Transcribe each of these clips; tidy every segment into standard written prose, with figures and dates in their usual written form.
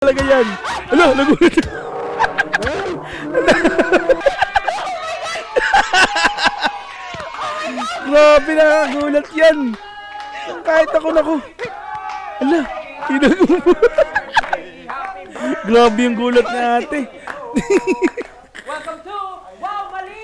Talaga yan. Alo, nagulat. Grabe, nakagulat yan. Kahit ako. Ala, hinagumbo. Grabe yung gulat ni ate. Welcome to Wow Mali!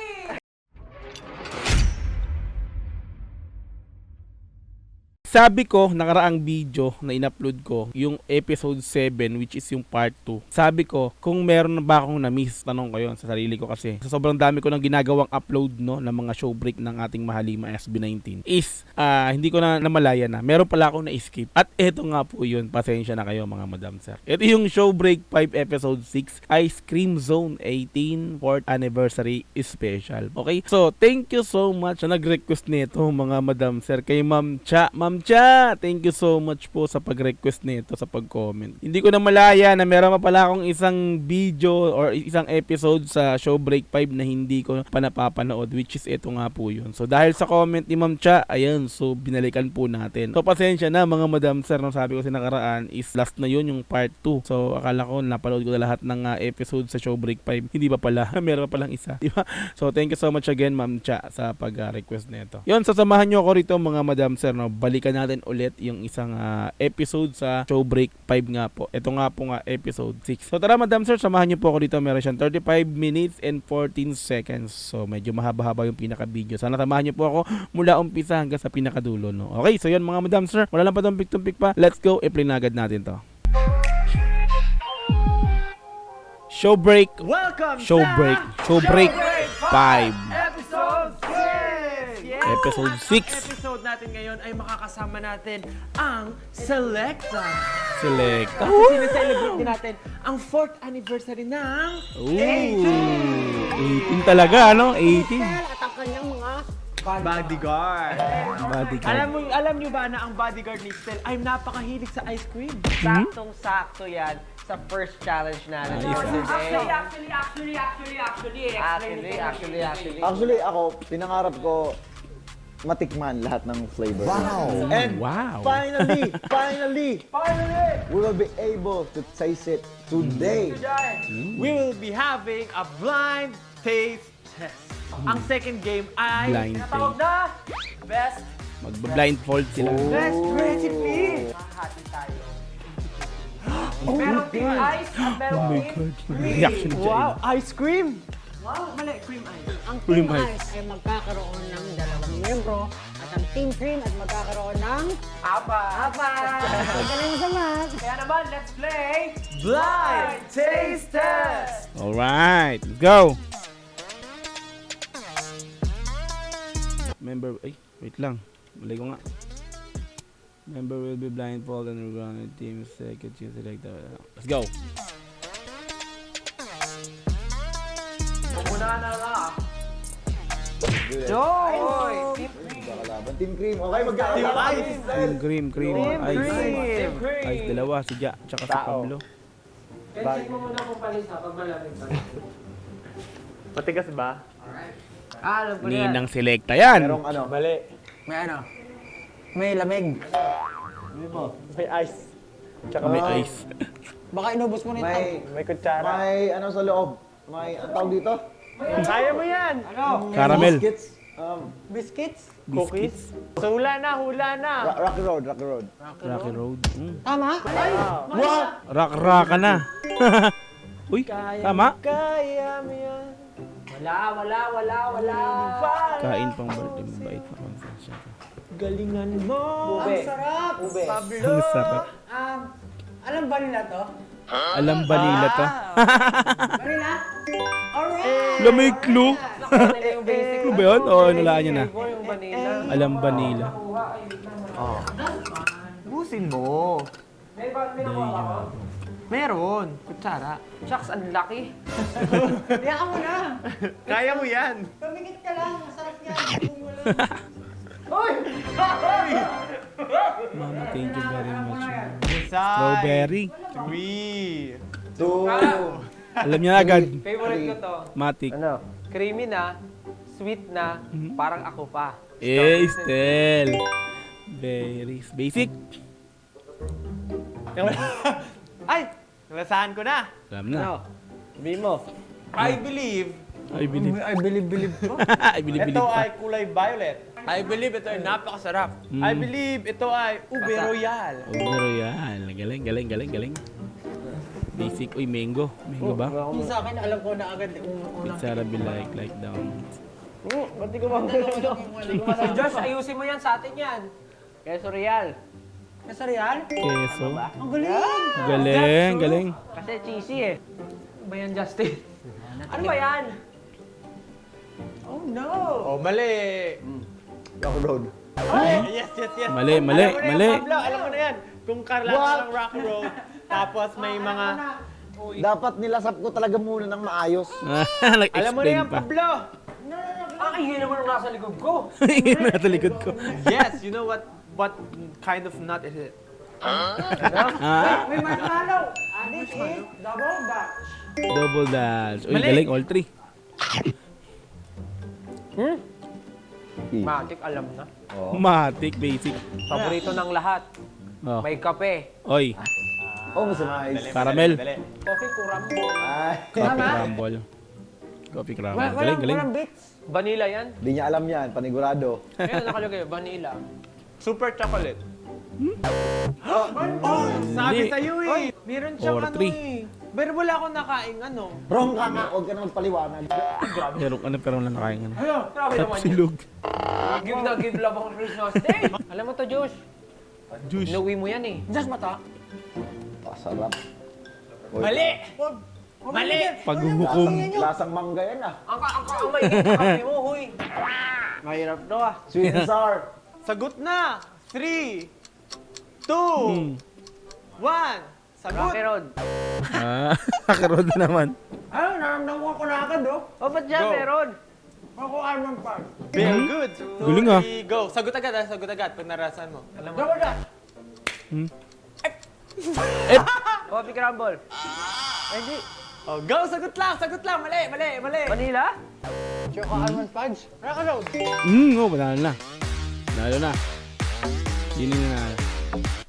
Sabi ko, nakaraang video na in-upload ko, yung episode 7, which is yung part 2. Sabi ko, kung meron na ba akong na-miss, tanong ko yun sa sarili ko kasi sa sobrang dami ko nang ginagawang upload no, ng mga show break ng ating Mahalima SB19 is, hindi ko na namalaya na. Meron pala akong na-skip. At eto nga po yun, pasensya na kayo mga madam sir. Ito yung show break 5 episode 6, Ice Cream Zone 18 4th Anniversary Special. Okay? So, thank you so much na nag-request nito mga madam sir kay Ma'am Cha. Ma'am Cha, thank you so much po sa pag-request nito, sa pag-comment. Hindi ko na malaya na meron pa pala akong isang video or isang episode sa show break 5 na hindi ko pa napapanood, which is ito nga po yun. So dahil sa comment ni Ma'am Cha, ayan, so binalikan po natin. So pasensya na mga madam sir, no, sabi ko sa nakaraan is last na yun yung part 2. So akala ko napanood ko na lahat ng episode sa show break 5. Hindi ba pala? Meron pa lang isa, di ba? So thank you so much again Ma'am Cha sa pag-request nito. Yun, sasamahan nyo ako rito mga madam sir, no. Balikan natin ulit yung isang episode sa show break 5 nga po. Ito nga po nga episode 6. So tara madam sir, samahan niyo po ako dito. Meron siyang 35 minutes and 14 seconds. So medyo mahaba-haba yung pinaka-video. Sana samahan niyo po ako mula umpisa hanggang sa pinakadulo, no. Okay, so yun mga madam sir, wala lang pa tumpik-tumpik pa. Let's go, i-play na agad natin to. Show break. Welcome Show sa break 5. Episode 6! Yes! Episode 6. Episode natin ngayon ay makakasama natin ang Selecta. Select. Kasi sineselebrate din natin ang 4th anniversary ng Ooh, 18 talaga, ano? 18. At ang kanyang mga Bodyguard. Bodyguard. Alam niyo ba na ang bodyguard ni Stel ay napakahilig sa ice cream? saktong-sakto yan sa first challenge natin for today. Actually, ako, pinangarap ko matikman lahat ng flavor. Wow! And Wow. finally, we will be able to taste it today. We will be having a blind taste test. Ang second game ay Blind tinatawag taste. na Best Magba-blindfold sila. Best Recipe. Mahati tayo. Merong team ice at merong Oh my team God. Reaction ni Wow, ice cream. Wow, mali, cream ice. Ang Cream Team ice. Ice ay magkakaroon ng 2 miyembro at ang Team Cream ay magkakaroon ng Apat. galing sa math. Kaya naman, let's play Blind Taste Test. Alright, let's go! Member, wait lang. Mali ko nga. Member will be blindfolded and we're gonna team second choose select. Let's go! Muna na lang. Joy! Magkakalaban. Team Cream. Okay, magkakalaban. Cream, ice. Team Cream. Ice, dalawa, si Ja, tsaka si Pablo. Check mo muna kung palis ha, pag malamig pa. Matigas ba? Alam ko yan. Ninang Selecta yan! Merong ano? Mali. May ano? May lamig. May ice. Tsaka May ice. Baka inubos mo na yung tank. May, may kutsara. may ano sa loob? May, ang tawag dito? Kaya mo yan. Ano? Caramel. Biscuits. Biscuits? Cookies. So hula na. Rocky Road. Rocky Road. Tama? Rock-rocka na. Uy, tama? Kaya mo yan. Wala. Kain pang birthday, mabait na konsensya ka. Galingan mo. Ang sarap! Pablo. Ang sarap. Alam ba nila to? Alam ba nila to? Nila? Alright! Lamay clue. Yung basic. Clue ba yun? O nalaan niya na? Yung vanilla. Alam ba nila? Busin mo. Meron. Kutsara. Shucks, ang laki. Hayaan mo na! Kaya mo yan. Pamigit ka lang, masarap yan. Mama, thank you very much. Decide. Strawberry. 3. 2. Alam niya agad. Favorite ko to. Matic. Ano? Creamy na, sweet na, parang ako pa. Estel. Very basic. Ay! Lasahan ko na. Alam na. Ano? Sabihin mo. I believe I believe. I believe po. I believe ito pa. ay kulay violet. I believe ito ay napakasarap. I believe ito ay ube royal. Ube Royal. Galing. Basic. Uy, mango. Mango ba? Yung sa akin, alam ko na agad kung unang... Pizza be like down. Ba't di ko Si Josh, ayusin mo yan sa atin yan. Queso Real. Queso Real? Keso. Ang galing! Galing. Kasi cheesy eh. Ano ba yan, Justin? Ano ba yan? Oh no! Oh, mali. Rock Road. Yes. Mali. Alam mo na yan, Pablo. Alam mo na yan. Kung karlaan ng Rock Road, tapos may mga... Dapat nilasap ko talaga muna ng maayos. Alam mo na Nag-explain yan, pa. Pablo. Ay, yun naman ang nasa likod ko. Yun na sa likod ko. Yes, you know what kind of nut is it? May marshmallow. This is double Dutch. Double dash. Uy, Mali. galing. All three. Matik, alam na. Matik, basic. Paborito ng lahat. Oh. May kape. Oy, Oh, masama ayos. caramel. Coffee kurambo. Ay, Coffee crumble. Coffee crumble. Galing. bits. Vanilla yan. di niya alam yan, panigurado. Ayun, nakalagay. Vanilla. Super chocolate. Sabi Hindi. sa'yo eh. Meron siyang Or ano three. eh. Pero wala akong nakain ano. Wrong ka nga, huwag ka na magpaliwanag. Meron ka na pero wala nakain ka na. Grabe naman yun. Tapsilog. Give na give love ang Christmas Day. Alam mo to, Josh. Juice. Inuwi mo yan eh. Josh, mata. Pasarap. Uy, Mali! Mali! Paghuhukom. Lasang mangga yan ah. Ang maigit sa kape mo, huy. Mahirap to ah. Sweet and sour. Sagot na! 3, 2, 1. Sagot! Rocky Road. Karoon na naman. Ay, naramdaman ko na agad oh. O, ba't dyan Go. meron? Ako Arman Park. Very good. Galing ah. Go. Sagot agad pag narasan mo. Alam mo. Double Dutch. Eh, Coffee crumble. Hindi. Oh, go! Sagot lang! Mali! Vanilla? Choco Almond Fudge. Rocky Road. oh, panalo na. Panalo na. Yun yung nanalo.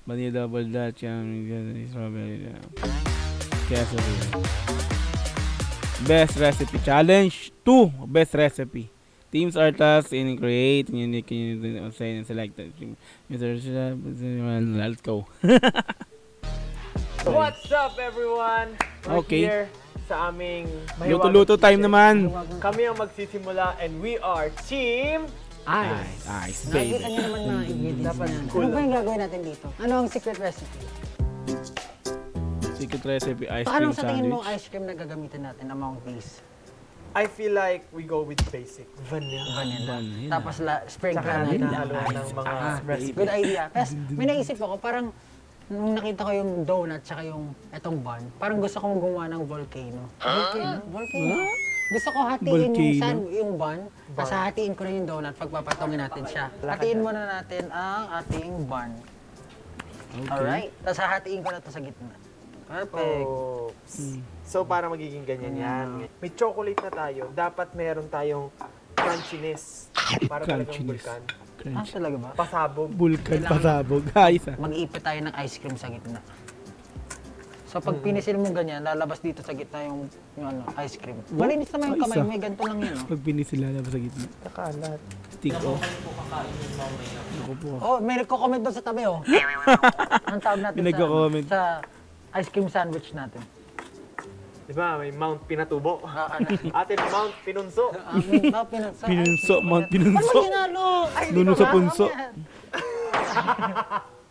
Vanilla double dutch, strawberry, queso. Best recipe challenge 2. Best recipe. Teams are tasked in create unique and select. Let's go. What's up, everyone? We're Okay. here sa aming Luto-luto time naman. Kami ang magsisimula and we are Team... Nice, baby. Nakikita niyo naman mga ingredients niya. Ano ba yung gagawin natin dito? Ano ang secret recipe? Secret recipe ice Paano cream sa tingin mo sandwich. ice cream na gagamitin natin among these? I feel like we go with basic. Vanilla. Vanilla. Tapos sprinkle Tsaka natin halo ng mga recipe. Good idea. Tapos may naisip ako, parang nung nakita ko yung donut tsaka yung etong bun, parang gusto kong gumawa ng volcano. Volcano? Gusto ko hatiin Volcano? yung bun, tapos hatiin ko na yung donut, pagpapatongin natin siya. Hatiin muna natin ang ating bun. Alright? Tapos hahatiin ko na to sa gitna. Perfect. Oops. So, para magiging ganyan yan. May chocolate na tayo. Dapat meron tayong crunchiness. Para talagang Crunchiness. bulkan. Ah, talaga ba? Pasabog. Bulkan pasabog. Ayos ah. Mag-ipit tayo ng ice cream sa gitna. So pag pinisil mo ganyan, lalabas dito sa gitna yung ano, ice cream. Malinis naman yung Ayos kamay ah. mo, may ganito lang yun. Oh. Pag pinisilala pa sa gitna. Nakalat. Stick off. Ako po. Oh, may nagko-comment doon sa tabi oh. Ang tawag natin May nagko-comment. sa ice cream sandwich natin. Di ba? May Mount Pinatubo. Ano? Atin Mount Pinunso. Pinunso, Mount Ano Pinunso. ginalo? Nuno sa punso.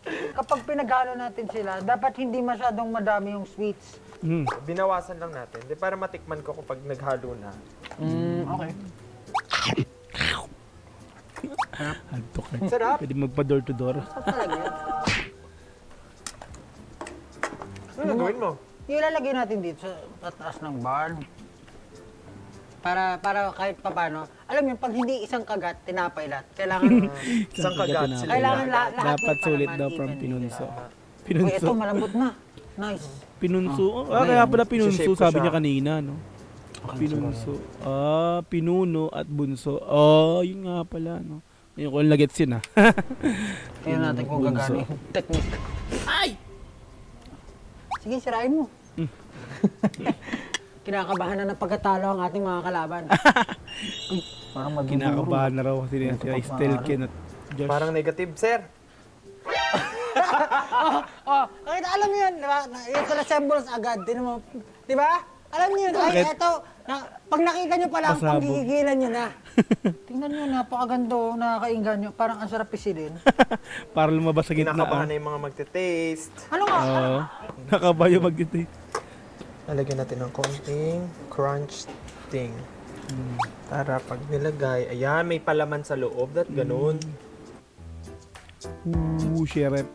Kapag pinaghalo natin sila, dapat hindi masyadong madami yung sweets. Binawasan lang natin. Di para matikman ko kapag naghalo na. Okay. Antok ka. Sarap. Pwede magpa-door to door. So talaga yun. Ano gagawin mo? Ilalagay natin dito sa taas ng barn. Para kahit papano, alam mo, pag hindi isang kagat, tinapay lahat. Kailangan, Isang kagat sila. kailangan lahat Dapat may sulit palaman, daw from even. Pinunso. Uy, Pinunso. ito malambot na. Nice. Pinunso. Kaya pala Pinunso, Sishape ko sabi siya. niya kanina, no? Pinunso. Pinuno at bunso. Yun nga pala, no? Ngayon ko lang nagets yun, ha? Tingnan natin kung Bunso. gagana yung technique. Ay! Sige, sirain mo. Kinakabahan na ng pagkatalo ang ating mga kalaban. Parang maguguro. Kinakabahan na raw kasi sila Estel Ken at Josh. Parang negative, sir. Ay, alam mo yun, di ba? Ito resembles agad, di ba? Alam niyo yun, ay, Bakit? eto, pag nakita niyo pala, Pasabog. pag gigigilan niyo na. Tingnan niyo, napakaganda, nakakainggan niyo, parang ang sarap pisilin. Para lumabas sa gitna. Kinakabahan na yung mga magte-taste. Ano nga? Oo. Nakabayo mag-taste. Lalagyan natin ng konting crunch thing. Para pag nilagay, ayan, may palaman sa loob. That ganun. Sheriff.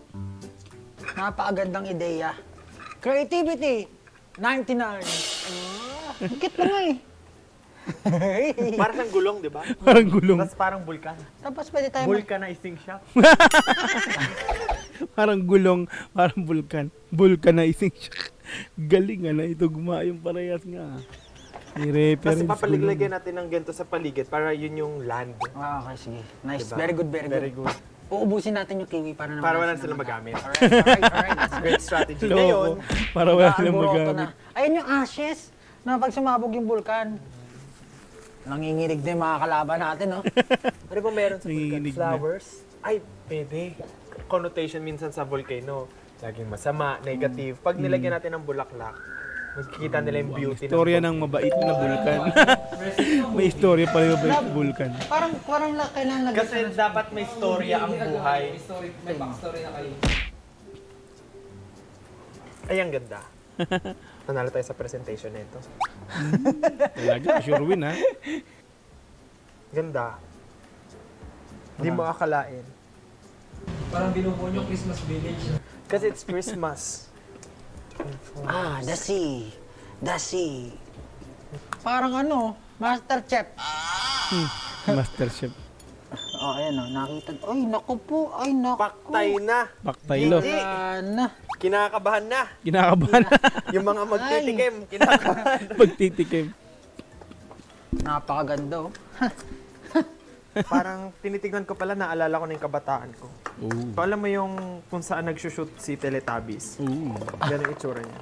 Napakagandang ideya. Creativity, 99. Kit mo nga eh. Parang siyang gulong, di ba? Parang gulong. Tapos parang vulkan. Tapos pwede tayo Vulcanizing siya. Parang gulong. Parang vulkan. Vulcanizing siya. Galing na ito. Yung parehas nga. May Tapos reference. papaligyan natin ng ganito sa paligid para yun yung land. Okay, sige. Nice. Diba? Very good, very good. Very good. Uubusin natin yung kiwi para naman. Para wala silang magamit. Alright. That's Great strategy. Loko. Ngayon, Para wala silang Alboroto magamit. na. Ayun yung ashes na pag sumabog yung bulkan. Nanginginig na yung mga kalaban natin, no? ano ba meron sa vulkan? Nanginginig na. Flowers? Ay, pwede. Connotation minsan sa volcano. Laging masama, negative. Pag nilagyan natin ng bulaklak, magkikita nila yung beauty Istorya ng mabait na vulkan. May istorya pala yung mabait na vulkan. Parang kailangan lagyan. Kasi dapat may storya ang buhay. May backstory na kayo. Ay, ang ganda. Nanalo tayo sa presentation na ito. Talaga, sure win ha. Ganda. Hindi mo akalain. Parang binubuo nyo Christmas Village. Kasi it's Christmas. The sea. The sea. Parang ano, Master Chef. Master Chef. Oh, ayan o, nakita. Ay, naku po. Ay, naku. Paktay na. Baktaylo. Hindi. Wala na. Kinakabahan na. Kinakabahan. Yung mga magtitikim, kinakabahan. Pagtitikim. Napakaganda oh. Parang tinitignan ko pala, naalala ko na yung kabataan ko. Ooh. So, alam mo yung kung saan nagsushoot si Teletubbies. Ooh. Ganun yung itsura niya.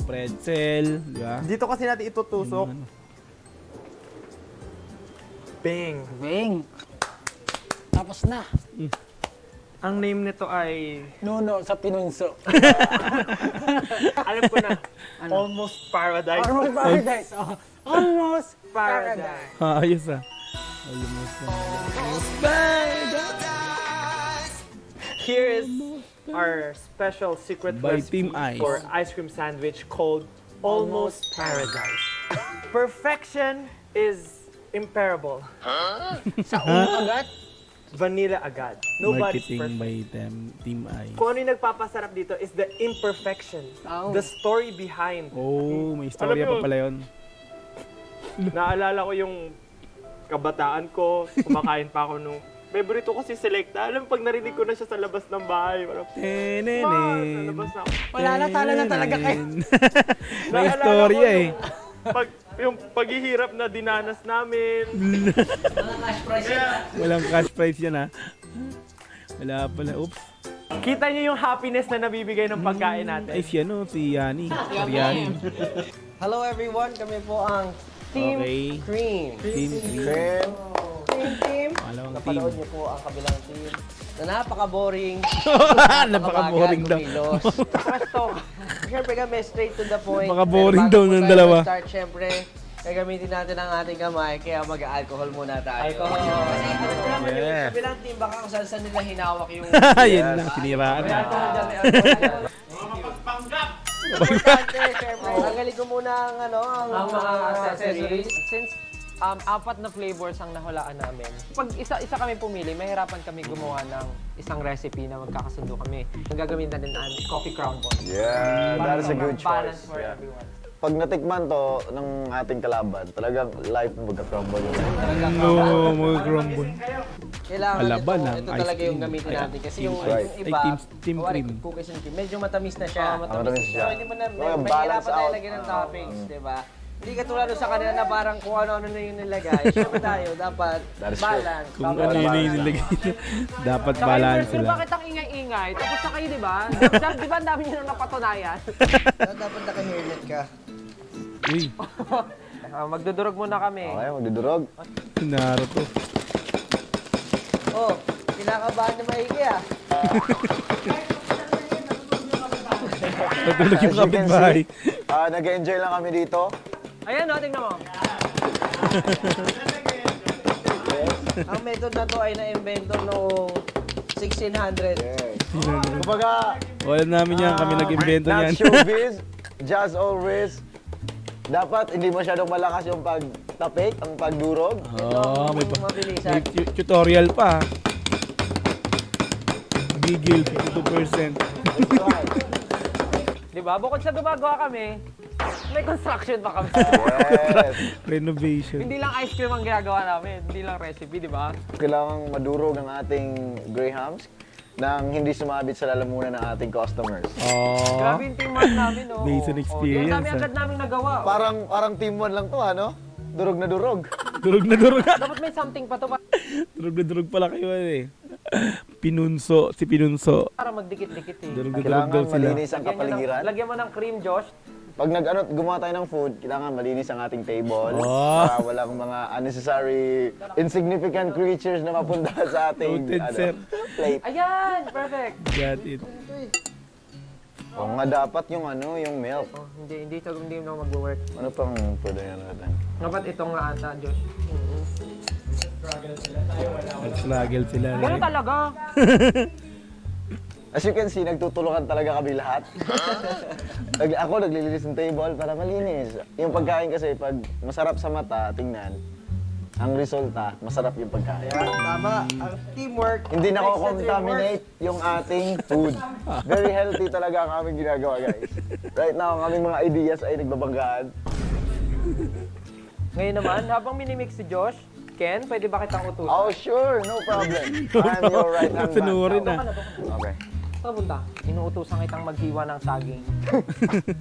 Pretzel. Di ba? Dito kasi natin itutusok. Bing. Bing. Tapos na. Ang name nito ay, Nuno sa pinunso. alam ko na, Almost Paradise. Almost paradise. Oh. Almost paradise. Ayos ah. Here is our special secret By recipe Team Ice. for ice cream sandwich called Almost Paradise. Perfection is imperable. Sa unang agad. Vanilla agad. Nobody's Marketing perfect. by Team I. Kung ano yung nagpapasarap dito is the imperfection. Oh. The story behind. Oh, may istorya Alam mo pa pala yun. Naalala ko yung kabataan ko, kumakain pa ako nung favorite ko kasi Selecta. Alam mo, pag narinig ko na siya sa labas ng bahay, parang, Ma, sa labas na ako. Wala na, talo na talaga kayo. May Naalala istorya ko eh. yung paghihirap na dinanas namin. Walang cash prize yan ha. Wala pala. Oops. Kita niyo yung happiness na nabibigay ng pagkain natin. Ay si ano, si Yani. Yani. Hello everyone, kami po ang Team Okay. Cream. Team Cream. Team. Pangalawang team. Napanood niyo po ang kabilang team na napaka-boring. Napaka-boring daw. Presto. Siyempre kami straight to the point. Napaka-boring Pero daw bago po ng tayo dalawa. mag-start, siyempre, gagamitin natin ang ating kamay, kaya mag-alcohol muna tayo. Alcohol. Kasi ito naman yung Yeah. kabilang team, baka kung saan nila hinawak yung... Yun lang, siniraan May na. alcohol dyan, may alcohol dyan. Importante, syempre. Tanggalin ko muna ang, ang mga accessories. Since apat na flavors ang nahulaan namin. Pag isa kami pumili, mahirapan kami gumawa ng isang recipe na magkakasundo kami. Ang gagawin natin ay coffee crumble. Yeah, that is a good Balance choice. for Yeah. everyone. Pag natikman to ng ating kalaban, talagang life magka-crumble yun. No, mga grumble. Kailangan Alaban ito, ng ito ice talaga yung cream. gamitin Ay, natin. Kasi team yung, ice. yung iba, Ay, team kunwari, cream. cookies and cream, medyo matamis na siya. matamis siya. So, hindi mo na, Okay, may balance hirapan tayo out. lagyan ng toppings, di ba? Hindi ka tulad sa kanila na parang kung ano-ano na yung nilagay. Siyempre tayo, dapat That is true. balance. Kung ano yun yung nilagay nyo, dapat balance Pero sila. bakit ang ingay-ingay? Tapos sa kayo, di ba? Di ba ang dami nyo nang napatunayan? Dapat naka-hairnet ka. Uy, Magdudurog muna kami. Okay, magdudurog. Naruto. Oh, kinakabahan na maigi ah. Natulog yung As you can kapitbahay. see, nag-enjoy lang kami dito. Ayan o, tingnan mo. Ang method na to ay na-invento noong 1600. Yes. Kumbaga, Wala namin yan, kami nag-invento not yan. showbiz, just always. Dapat hindi masyadong malakas yung pagtapik, ang pagdurog. Oh, may, Mabilisan. tutorial pa. Gigil, 52%. Di ba? Bukod sa gumagawa kami, may construction pa kami. Yes. Renovation. Hindi lang ice cream ang ginagawa namin, hindi lang recipe, di ba? Kailangang madurog ang ating Grahams nang hindi sumabit sa lalamunan ng ating customers. Oh. Grabe yung teamwork namin, oh. Based on experience, Yan dami ah. agad namin nagawa. Parang team 1 lang to, ano? Durog na durog. Durog na durog. Dapat may something pa to Durog na durog pala kayo eh. Pinunso, si Pinunso. para magdikit-dikit eh. Durog na durog Kailangan daw sila. malinis ang kapaligiran. Lagyan mo ng cream, Josh. Pag gumawa tayo ng food, kailangan malinis ang ating table. Oh. Para walang mga unnecessary, insignificant creatures na mapunta sa ating Noted, sir. plate. Ayan! Perfect! Got it. O nga dapat yung yung milk. Oh, hindi na mag-work. Ano pang pwede yan natin? Dapat itong nga ata, Josh. Nag-struggle sila. Ganun talaga. As you can see, nagtutulungan talaga kami lahat. Ako naglilinis ng table para malinis. Yung pagkain kasi, pag masarap sa mata, tingnan, ang resulta, masarap yung pagkain. Tama. Ang teamwork. Hindi nako-contaminate yung ating food. Very healthy talaga ang aming ginagawa, guys. Right now, ang aming mga ideas ay nagbabanggaan. Ngayon naman, habang minimix si Josh, Ken, pwede ba kitang utusan? Oh, sure. No problem. I'm your right-hand man. Sinurin na. Okay. Saan punta? Inuutusan kitang maghiwa ng saging.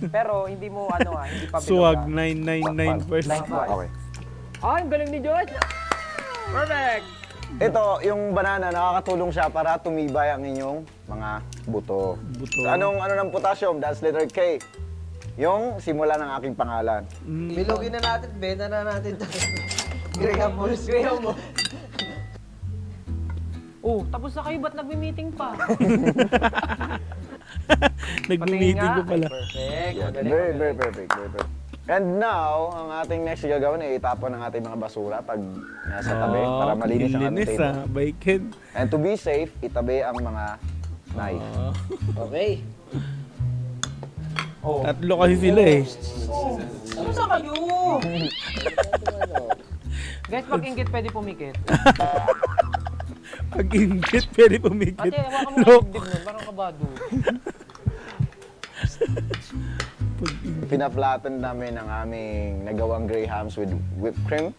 Pero hindi mo hindi pa Swag binuga. 999%. Okay. Ay, ang galing ni Josh! Perfect! Ito, yung banana, nakakatulong siya para tumibay ang inyong mga buto. Buto. So, ano ng potassium? That's letter K. Yung simula ng aking pangalan. Bilogin na natin, benta na natin ito. Graham Balls. Graham Balls. Oh, tapos na kayo, ba't nagmi-meeting pa? Nag-meeting ko pala. Perfect. Magaling, Very, magaling. very perfect. Very perfect. And now, ang ating next gagawin ay itapon ng ating mga basura pag nasa tabi para malinis ang ating Linis table. Bacon. And to be safe, itabi ang mga knife. Okay. Oh. Tatlo kasi sila eh. Ano sa kayo? Guys, pag inggit pwede pumikit. Pag inggit, pwede pumikit. Ate, hawakan mo No. ang dibdib nun, parang kabado. Pina-flatten namin ang aming nagawang Grahams with whipped cream.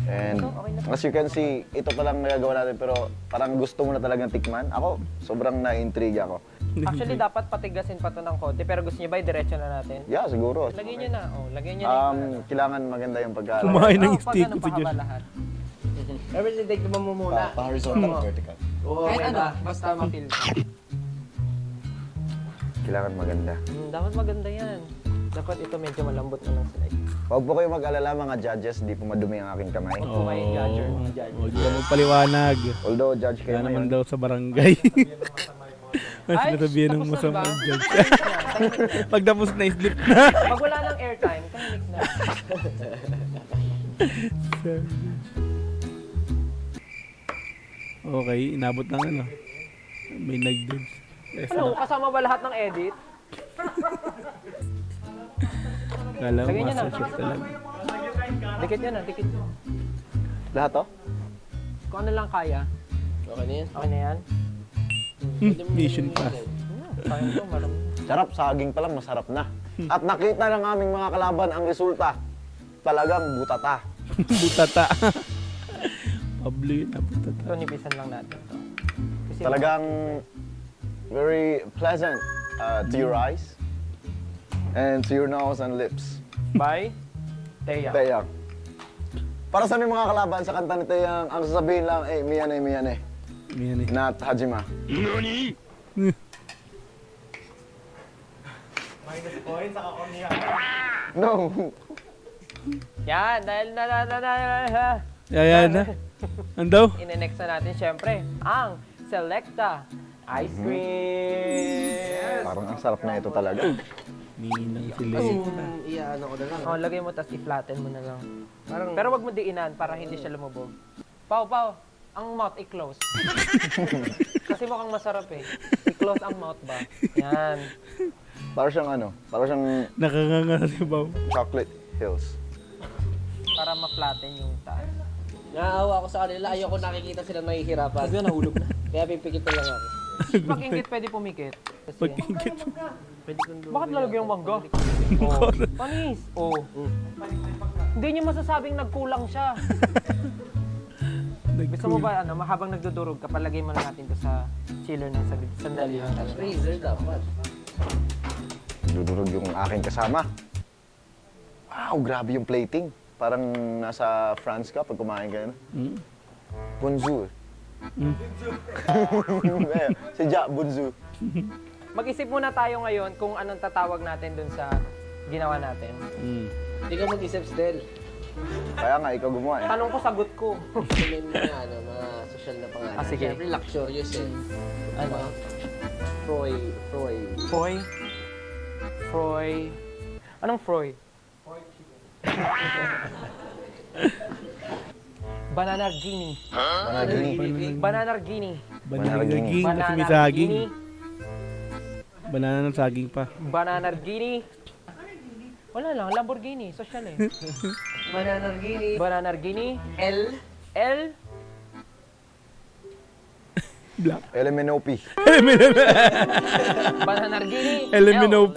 And as you can see, ito palang nagagawa natin pero parang gusto mo na talagang tikman. Ako, sobrang na-intrigue ako. Actually, dapat patigasin pa to ng konti, pero gusto niyo ba diretso na natin? Yeah, siguro. Lagyan niyo na, lagyan niyo na. Kailangan maganda yung pagkain. Kumain ng Pag steak ano, si pahaba Josh. lahat. Everything take mo muna. Pa-horizontal, vertical. Kahit ano, basta mapil. Kailangan maganda. Dapat maganda yan. Dapat ito medyo malambot na lang sila. Huwag po kayo mag-alala mga judges, di po madumi ang aking kamay. Kung may judger, mga judger. Huwag ka magpaliwanag. Although judge kayo Kaya naman ngayon. daw sa barangay. Mas Ay, sinasabihan ng tapos na masamang ba? judge. Tahimik na, tahimik na. Pag tapos na, slip na. Pag wala ng airtime, tahimik na. Okay, inabot ng ano. May nag-dance. Ano, kasama ba lahat ng edit? Kala mo, Lagyan niyo na. master chef talaga. Dikit nyo na, dikit nyo. Lahat to? Kung ano lang kaya. Okay na yan? Okay na yan? Mission pass. Sayang to, marami. Sarap, saging pa lang masarap na. At nakita ng aming mga kalaban ang resulta. Talagang butata. Butata. Pablo yun na butata. Ito, nipisan lang natin to. Kasi Talagang very pleasant to your eyes and to your nose and lips. by Teya. Teyang. Para sa aming mga kalaban sa kanta ni Teyang, ang sasabihin lang, Miyane. Yan eh. Not Hajima. Minus points, nakakorniya. No. Yan, dahil Yan na. Ano daw? ine-next na natin syempre ang Selecta Ice Cream. Parang ang sarap na ito talaga. Ninang sila. Iyaano ko na lang. Oh, lagay mo tas i-flatten mo na lang. Pero wag mo diinan para hindi siya lumubog. Pau, ang mouth i-close. Kasi mukhang masarap eh. I-close ang mouth ba? Yan. Para siyang Nakanganga si Bao. Chocolate Hills. Para ma-flatten yung taas. Naawa ako sa kanila, ayoko nakikita sila nahihirapan. Sabi nahulog na. Kaya pipikit ko lang ako. Pag ingit, pwede pumikit. Kasi, Pag-ingit. bakit lalagyan yung mangga? Panis. Oh. Hindi niyo masasabing nagkulang siya. Gusto mo ba, habang nagdudurog ka, palagay mo na natin to sa chiller ng sandali. Freezer dapat. Dudurog yung aking kasama. Wow, grabe yung plating. Parang nasa France ka pag kumain ka na. Bonjour. Si Ja, bonjour. Mag-isip muna tayo ngayon kung anong tatawag natin dun sa ginawa natin. Hindi ka mag-isip still. Kaya nga, ikaw gumawa eh. Tanong ko, sagot ko. Sabihin mo na mga social na pangalan. Sige. Siyempre luxurious eh. Ano? Froy. Froy. Anong Froy? Bananargini. Banagini. Bananargini. Bananargini. Kasi may saging. Banana ng saging pa. Bananargini. Wala lang, Lamborghini. Social eh. Bananargini. Bananargini. L. Black. LMNOP. Bananargini. LMNOP.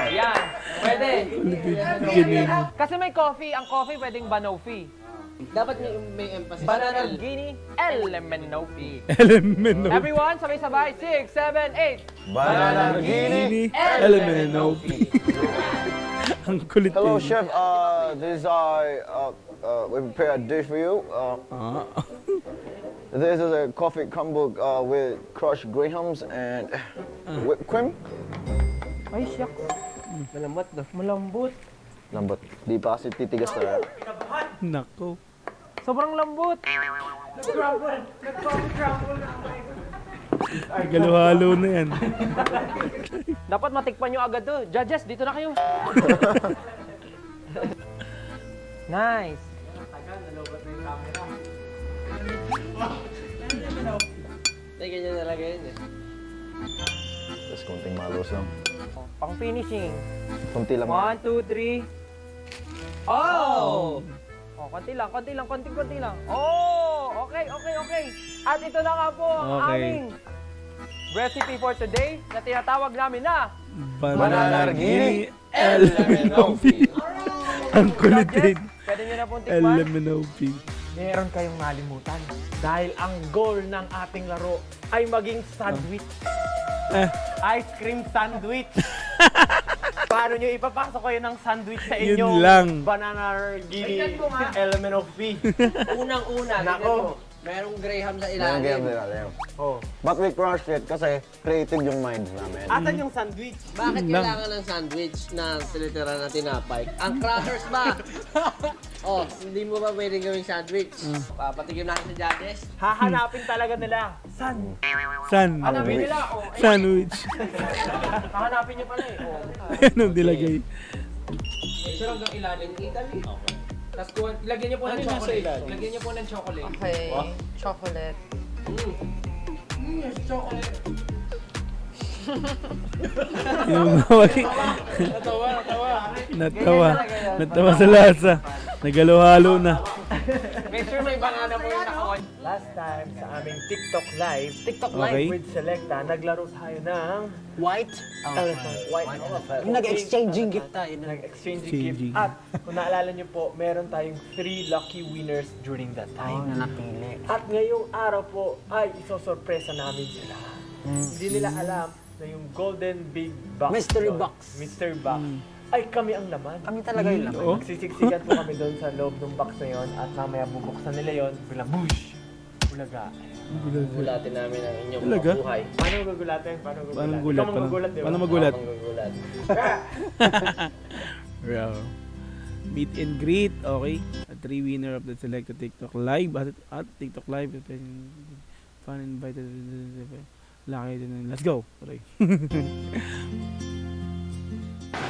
Yan. Pwede. Ganun. Kasi may coffee. Ang coffee pwedeng Banoffee. Dapat may emphasis. Bananargini. Elemenopi. LMNOP. Everyone, sabay-sabay. 6, 7, 8. Bananargini. LMNOP. Ang kulit Hello, eh. chef. This is we prepare a dish for you. Ah. This is a coffee combo with crushed grahams and whipped cream. Ay, shucks. Malamat na. Malambot. Lambot. Di pa kasi titigas na. Nako. Sobrang lambot. Halo-halo na yan. Dapat matikpan nyo agad to. Judges, dito na kayo. Nice. Teka nyo talaga yun eh. Tapos kunting malos lang. Pang finishing. Kunti lang. 1, 2, 3. Oh! Oh, konti lang. Konti lang. Oh! Okay. At ito na nga po ang Okay. aming recipe for today na tinatawag namin na Bananargini. LMNOP. Ang kulit din. pwede nyo na pong tikman. LMNOP. Meron kayong malimutan. Dahil ang goal ng ating laro ay maging sandwich. Ice cream sandwich. Paano nyo ipapasok kayo ng sandwich sa Yun inyong lang. Bananargini element of fee? Unang-una, Nako. merong graham sa Ayan, ganyan, ilalim. ganyan. Oh. But we crushed it kasi creative yung minds namin. Asan yung sandwich? Bakit Lang. kailangan ng sandwich na silitira na tinapay? Ang crackers ba? Oh, hindi mo ba pwedeng gawing sandwich? Papatigim natin sa judges. Hahanapin talaga nila. San? Hanapin nila. Oh, ay, Sandwich. hahanapin nyo pala eh. Oh. Anong dilagay? Sure hanggang ilalim. Italy. Okay. Tapos lagyan niyo po ng chocolate. Lagyan niyo po ng chocolate. Okay, chocolate. Yung Natawa sa lasa. Nagalo-halo na. Make sure may banana po yung naka-on. Last time sa aming TikTok Live Okay. with Selecta, naglaro tayo ng White? elephant, white elephant. Yung nag-exchanging gift tayo. Nag-exchange Exchanging. gift. At kung naalala niyo po, meron tayong 3 lucky winners during that time. Na napili. At ngayong araw po ay isosorpresa namin sila. Hindi nila alam na yung Golden Big Box. Mystery yun, box. Mystery Box ay kami ang laman. Kami talaga yung laman. Oo. Magsisiksikan po kami doon sa loob ng box na yon at mamaya bubuksan nila yon, bilang bush! Bulaga. Gulatin namin ang inyong Talaga? mga buhay. Paano gugulatin? Paano gugulat? Paano gulat? Ikaw magugulat, di ba? Paano magulat? Ang gugulat. Wow. Meet and greet, okay? A 3 winner of the selected TikTok Live at TikTok Live. Fun invited. Lucky din. Let's go. Okay.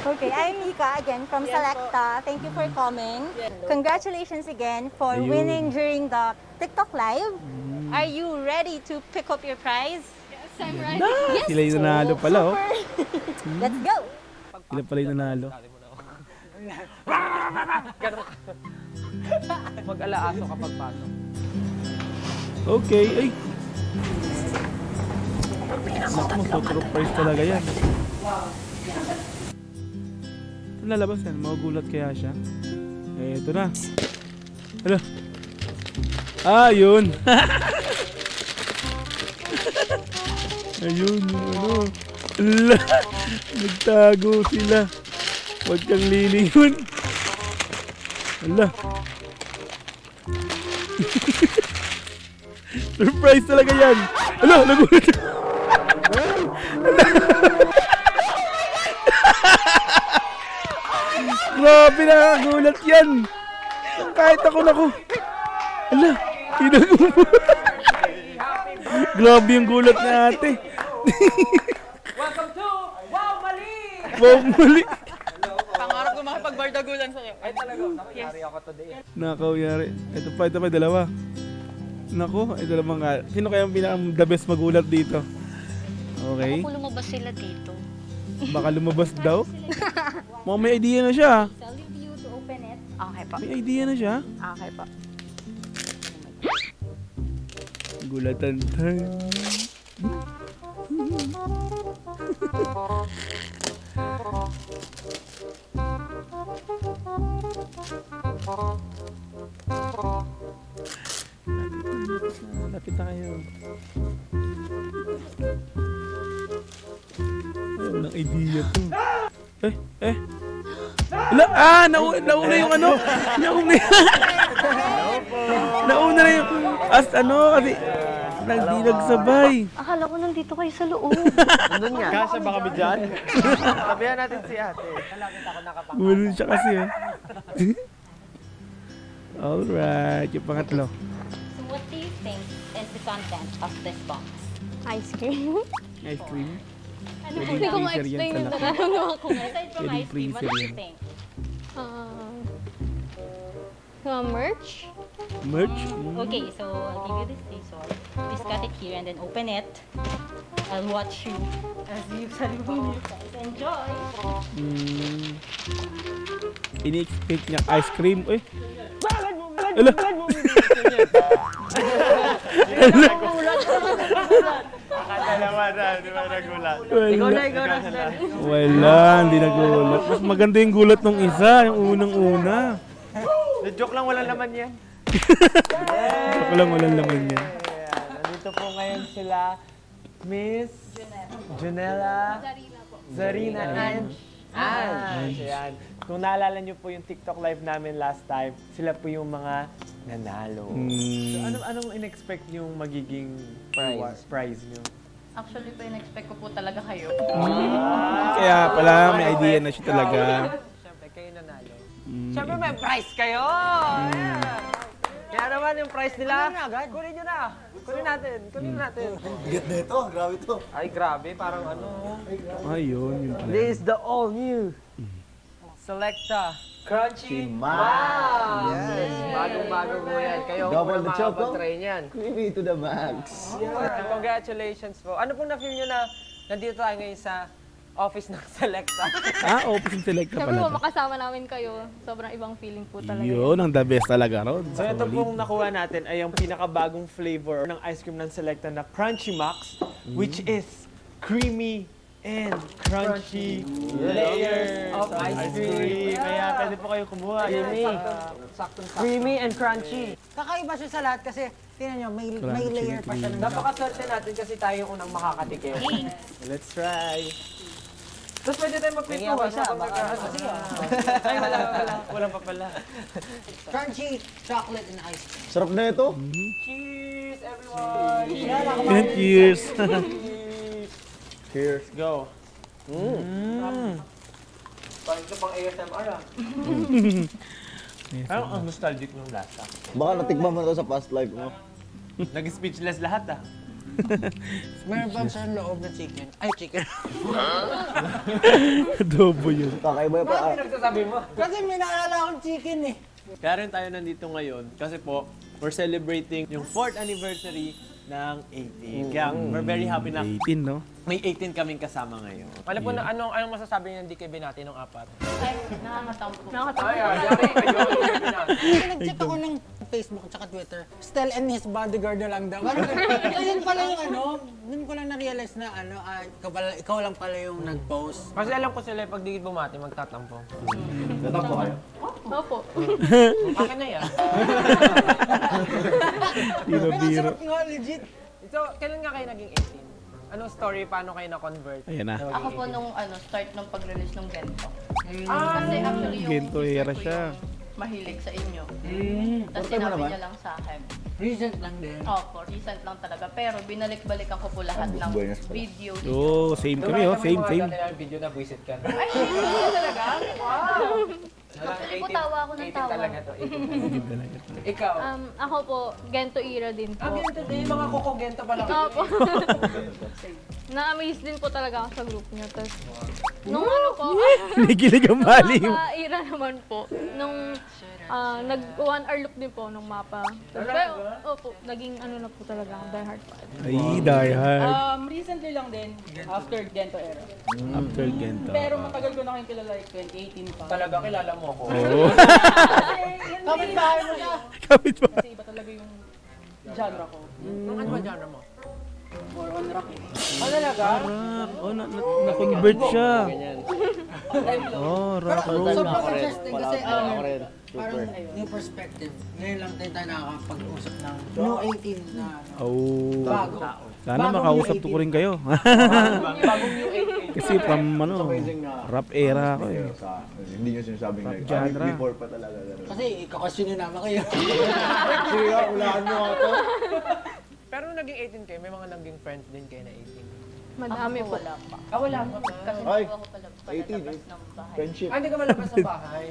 Okay, I'm Mika again from Selecta. Thank you for coming. Congratulations again for Ayun. winning during the TikTok Live. Are you ready to pick up your prize? Yes, I'm ready. Yes. Sila yung nanalo pala, oh. Let's go. Sila pala yung nanalo. Mag-alaaso kapag pasok. Okay, ay. Naku, magtuturok-price talaga yan. Ito lalabas yan, magugulat kaya siya. Eh, ito na. Hala. Ah, yun. Ayun, yung ano. Ala, nagtago sila. Huwag kang lilingon. Hala. Surprise talaga yan. Hala, nagulat. Grabe, nakagulat yan. Kahit ako naku. Hala, inagulat. Grabe yung gulat ni ate. Welcome to Wow Mali! Wow, mali. Pangarap ko makapagbardagulan sa'yo. Ay talaga, nakayari ako today. Nakaw, yari. Ito pa, dalawa. Naku, ito naman nga. Sino kaya ang pinaka-the best magulat dito? Okay. Kung lumabas sila dito. Baka lumabas daw. Mukhang may idea na siya. I'll leave you to open it. Okay po. May idea na siya. Okay po. Gulatan tayo. Lapit na kayo. Ay, walang idea to. Wala, nauna yung ano? Nauna nauna na yung as ano kasi hindi nagsabay. Akala ko nandito kayo sa loob. Nandun nga. Kasya ba kami dyan? Sabihan natin si ate. Gulo siya kasi eh. Alright, yung pangatlo. So what do you think is the content of this box? Ice cream. Ice cream. Ano Pwedeng hindi ko freezer yan ma-explain sa yung laki. nararamdaman ko ngayon. Aside from Pwedeng ice cream, what do freezer you yan. think? Merch. Merch? Okay, so I'll give you this scissor. Please cut it here and then open it. I'll watch you as you salubong your prize. Enjoy! Ini-expect niya ice cream. Eh. Ala. Dalawa na, di ba nagulat? Ikaw Wala. na, Sir. Wala, hindi nagulat. Mas maganda yung gulat nung isa, yung unang-una. Joke lang, walang laman yan. Ako lang walang laman yan. Ayan, nandito po ngayon sila, Miss Junella, Zarina, and Ange. Ayan. Kung naalala niyo po yung TikTok live namin last time, sila po yung mga nanalo. So, anong in-expect yung magiging prize niyo? Actually po, in-expect ko po talaga kayo. Kaya pala, may idea na siya talaga. Siyempre, kayo nanalo. Siyempre, may prize kayo! Ayan. Kaya naman yung prize nila, kunin nyo na. Kunin natin. Bigat na ito, grabe ito. Ay, grabe. Parang ano. Ayun, yun pala. This is the all new Selecta Crunchy Max. Yes. Bagong-bago po yan. Kayo ang Double unang the choco? makakapag-try niyan. Creamy to the max. And congratulations po. Ano pong na-feel nyo na nandito tayo ngayon sa office ng Selecta? Open select na Siyempre pala. po, makasama namin kayo. Sobrang ibang feeling po talaga. Yun, ang the best talaga, Rod. So ito pong nakuha natin ay ang pinakabagong flavor ng ice cream ng Selecta na Crunchy Max, which is creamy and crunchy layers of ice cream. Kaya pwede po kayo kumuha. Creamy and crunchy. Kakaiba siya sa lahat kasi tingnan nyo, may Crunchy layer na pa siya ng Napakaswerte natin kasi tayo yung unang makakatikim. Let's try. Tapos pwede tayo magpintuhan siya. Sige. Ay, wala pa pala. Crunchy chocolate and ice cream. Sarap na ito. Cheers, everyone! Cheers. Cheers. Go. Parang ito pang ASMR ah. Ang nostalgic ng lasa. Baka natikman mo na ito sa past life mo. Nag-speechless lahat ah. Meron pa sa loob na chicken. Ay, chicken. Adobo yun. Kakaiba yung pa. Nagsasabi mo. Kasi may naalala akong chicken eh. Kaya rin tayo nandito ngayon kasi po, we're celebrating yung 4th anniversary ng 18. Kaya we're very happy na 18, no? may 18 kaming kasama ngayon. Alam po na anong masasabi niyo hindi kay binati ng 4? Ay, nakakatampo. Kasi nag-check ako ng Facebook at Twitter. Stel and his bodyguard na lang daw. Parang yun pala yung dun ko lang na-realize na ikaw lang pala yung nag-post. Kasi alam ko sila pag di bumati magtatampo. Tatampo kayo? Opo. Akin na yan. Biro, Pero biro. sarap nga, legit. So, kailan nga kayo naging 18? Anong story? Paano kayo na-convert? Ayan na. Ako po nung start ng pag-release ng Gento. Kasi actually yung Gento sister era ko siya. yung mahilig sa inyo. Tapos sinabi niya lang sa akin. Recent lang din. Opo, recent lang talaga. Pero binalik-balikan ko po lahat ng Buenas pala. videos. Oh, same kami, oh. Same, same. video na buisit ka. Ay, hindi talaga? Wow! Actually po, tawa ako ng 18 tawa. talaga to. 18. Ikaw? Ako po, Gento era din po. Gento din. Mga koko Gento pala. Opo. Na-amaze din po talaga ako sa group niya. Tapos, nung ano po, Kinikilig ang baliw. era naman po, nung nag-1 hour look din po nung mapa. Pero, opo, naging ano na po talaga ako, die hard fan. Ay, die hard. Recently lang din, after Gento era. After Gento. Pero matagal ko na kayong kilala, like 2018 pa. Talaga kilala mo ako. Oo. Kapit bahay mo siya. Kapit ba? Kasi iba talaga yung genre ko. Ano ba genre mo? Or on rock eh. Talaga? Oh, na-convert siya. Oh, rock roll. Sobrang interesting kasi parang new perspective. Ngayon lang din tayo nakakapag-usap ng new 18 na Oh. bago. Sana Bagong makausap new ko rin kayo. Bagong new 18. Kasi from rap era ako eh. Hindi nyo sinasabing Rap like, genre. before pa talaga. Ganun. Kasi ikakasyon naman kayo. Sige nga, ulaan mo ako to. Pero nung naging 18 kayo, may mga naging friends din kayo na 18. Madami po. Wala pa. Wala mo. Kasi Ay, hindi po ako pala 18, palabas ng bahay. Friendship. Hindi ka malabas sa bahay.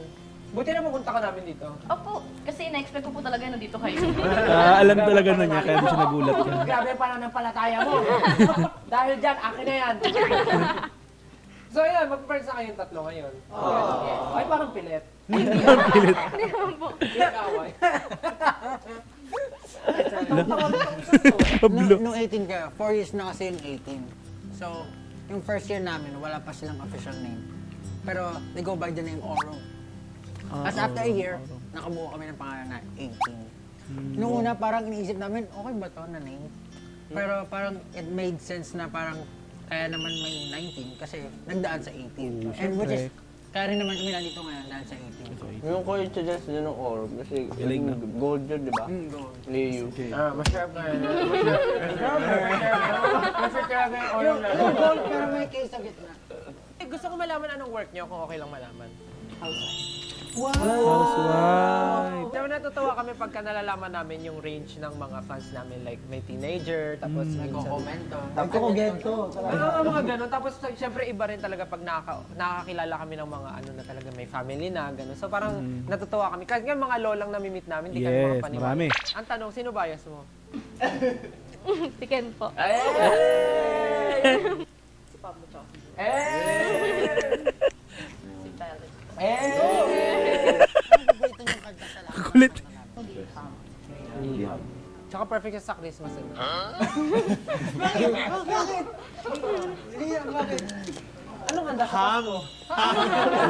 Buti na pupunta ka namin dito. Opo, kasi na-expect ko po talaga na dito kayo. Alam talaga na niya, kaya di siya nagulat ka. Grabe pala ng palataya mo. Dahil dyan, akin na yan. So yun, mag-friends na kayong tatlo ngayon. Ay, parang pilit. Hindi naman po. Pinag-away. Pablo. Nung 18 ka, 4 years na kasi yung 18. So, yung first year namin, wala pa silang official name. Pero they go by the name Oro. As after a year, nakabuo kami ng pangalan na 18. Noong una, parang iniisip namin, okay ba to na name? Pero parang it made sense na parang kaya naman may 19 kasi nagdaan sa 18. And which is, kaya rin naman kami nandito ngayon dahil sa 18. Yung coincidence din ng Orb kasi Galing, no? gold yun, di ba? Gold. Liu. Masarap na yun. Masarap talaga yung oil na. Yung gold pero may case sa gitna. Gusto ko malaman anong work niyo kung okay lang malaman. Housewife. Pero natutuwa kami pagka nalalaman namin yung range ng mga fans namin. Like may teenager, tapos minsan... Nagko-commento. Nagko-gento. Mga ganun. Tapos syempre iba rin talaga pag nakakilala kami ng mga ano na talaga may family na, ganun. So parang natutuwa kami. Kasi nga mga lolang namimit namin, hindi kami Yes, mga paniwala. marami. Ang tanong, sino bias mo? Si Ken po. Si Pablo Chow. Si Tyler. Kulit. Tsaka perfect siya sa Christmas. Anong handa ka? Ham.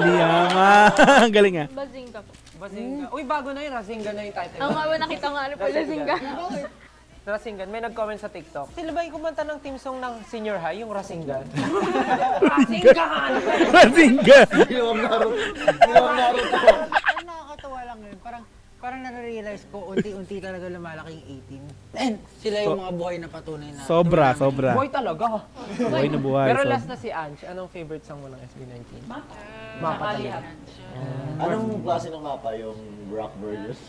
Liyama. Ang galing ah. Bazinga po. Bazinga. Uy, bago na yun. Rasinga na yung title. Ang nga ba nakita nga ano po, Bazinga. Rasingan. May nag-comment sa TikTok. Sila ba yung kumanta ng team song ng senior high, yung Rasingan? Rasingan! Rasinga. Iwang Naruto. Iwang Naruto. Ang nakakatawa lang yun, parang nare-realize ko unti-unti talaga lumalaki yung 18. And sila yung mga buhay na patunay na. Sobra, dumami. sobra. Boy talaga. Buhay na buhay. Pero sobra. last na si Ange, anong favorite song mo ng SB19? Mapa talaga. Anong klase ng mapa? Yung rock burgers?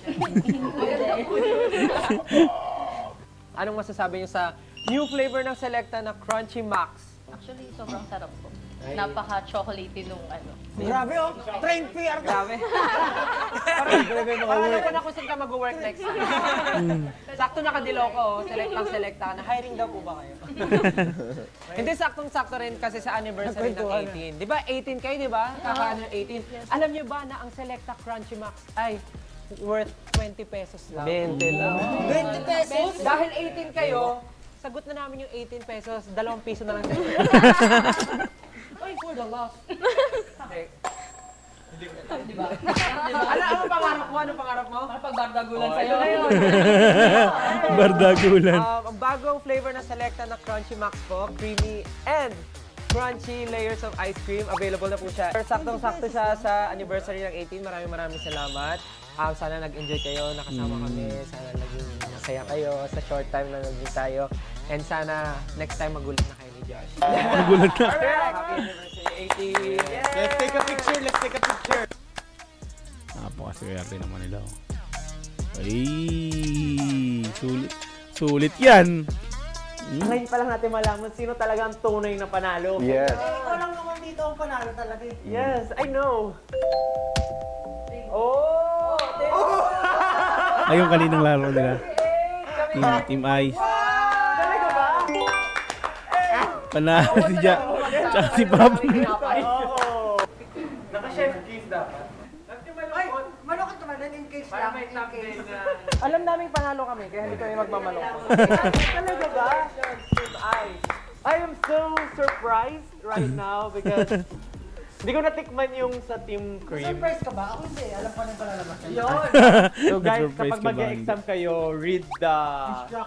Anong masasabi niyo sa new flavor ng Selecta na Crunchy Max? Actually, sobrang sarap po. Napaka-chocolatey nung ano. Grabe oh, train PR ka. Grabe. Parang alam ko na kung saan ka mag-work next time. Sakto nakadiloko, selecta ka na. Hiring daw po ba kayo? Hindi, saktong-sakto rin kasi sa anniversary ng 18. Di ba, 18 kayo, di ba? Kaka-ano 18. Alam niyo ba na ang Selecta Crunchy Max ay worth 20 pesos lang? 20 lang. 20 pesos? Dahil 18 kayo, sagot na namin yung 18 pesos, 2 piso na lang sa'yo. Ay, for the loss. Okay. Ano pangarap mo? Ano pangarap mo? Pagbardagulan sa'yo. Ito na yun. Bardagulan. Ang bagong flavor na Selecta na Crunchy Max po, creamy and crunchy layers of ice cream. Available na po siya. Saktong-sakto siya sa anniversary ng 18. Maraming salamat. Sana nag-enjoy kayo, nakasama kami. Sana naging masaya kayo sa short time na naging tayo. And sana next time magulat na kayo ni Josh. Nagulat na. Happy anniversary 18! Let's take a picture, let's take a picture. Napakaswerte naman nila. Ay, sulit. Sulit yan. Ngayon pa lang natin malaman sino talaga ang tunay na panalo. Yes. Ikaw lang naman dito ang panalo talaga eh. Yes, I know. Oh! Ay, yung kaninang laro nila. Team Ice. Talaga ba? Panalo si Ja. Tsaka si Bob. Oo. Naka-chef kiss dapat. Ay, malukot naman din in case lang. In case. Alam namin panalo kami, kaya hindi kami magmamaloko. Talaga ba? I am so surprised right now because hindi ko natikman yung sa Team Cream. Surprise ka ba? Ako hindi. Alam ko na yung palalabas. Yun! So guys, Surprise kapag ka ba? mag-exam kayo, read the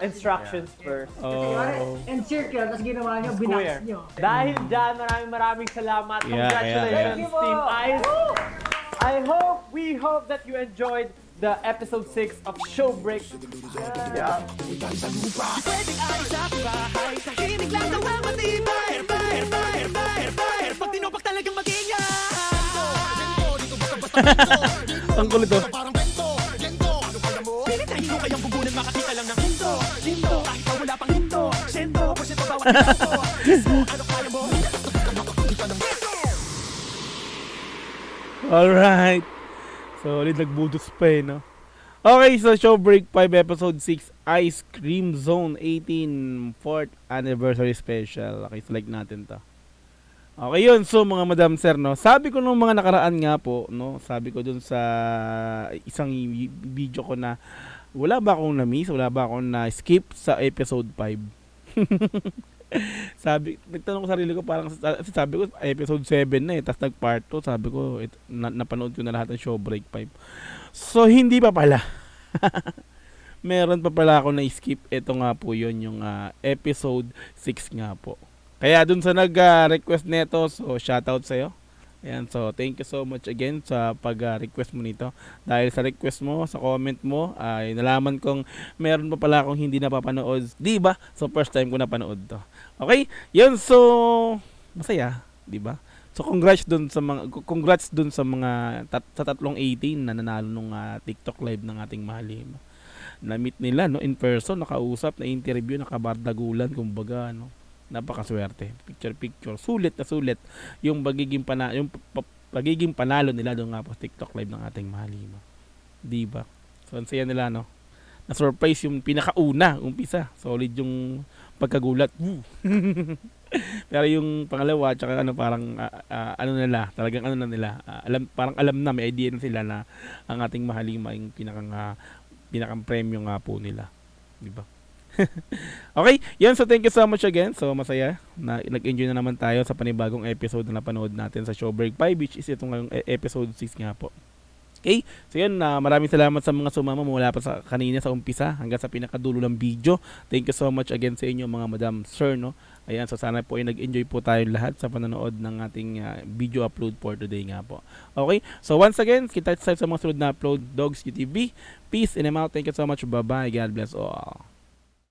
instructions first. Oh. And circle, tapos ginawa nyo, binax nyo. Dahil dyan, maraming salamat. Yeah, Congratulations, yeah. Team Ice. We hope that you enjoyed the episode 6 of Showbreak. Ang kulit to. Alright. Solid, nagbudos pa eh, no? Okay, so Showbreak 5 Episode 6 Ice Cream Zone 18 4th Anniversary Special. Okay, select natin to. Okay yun, so mga madam sir, no? Sabi ko nung mga nakaraan nga po, no? Sabi ko dun sa isang video ko na wala ba akong na-miss, wala ba akong na-skip sa episode 5. Nagtanong ko sarili ko, parang sabi ko episode 7 na eh, tapos nag-part 2, sabi ko napanood ko na lahat ng Showbreak 5. So hindi pa pala. Meron pa pala ako na-skip. Ito nga po yun, yung episode 6 nga po. Kaya dun sa nag-request nito, so shoutout sa'yo. Ayan, so thank you so much again sa pag-request mo nito. Dahil sa request mo, sa comment mo, ay nalaman kong meron pa pala akong hindi napapanood. Di ba? So first time ko napanood to. Okay? Yun, so masaya, di ba? So congrats dun sa mga sa tatlong 18 na nanalo nung TikTok live ng ating mahalim. Na-meet nila no in person, nakausap, na-interview, nakabardagulan kumbaga no. Napakaswerte. Picture. Sulit na sulit yung pagiging panalo nila doon nga po TikTok live ng ating mahalima. Di ba? So ang saya nila no. Na-surprise yung pinakauna, umpisa. Solid yung pagkagulat. Pero yung pangalawa tsaka parang ano nila, talagang ano na nila. Alam na, may idea na sila na ang ating mahalima yung pinakang premyo nga po nila. Di ba? Okay, yan. So thank you so much again. So masaya na nag-enjoy na naman tayo sa panibagong episode na napanood natin sa Showbreak 5, which is itong ngayong episode 6 nga po. Okay? So yun, maraming salamat sa mga sumama mula pa sa kanina sa umpisa hanggang sa pinakadulo ng video. Thank you so much again sa inyo mga madam, sir, no? Ayan, so sana po ay nag-enjoy po tayo lahat sa panonood ng ating video upload for today nga po. Okay? So once again, kita tayo sa mga sunod na upload, Dogs UTV. Peace and I'm out. Thank you so much. Bye-bye. God bless all.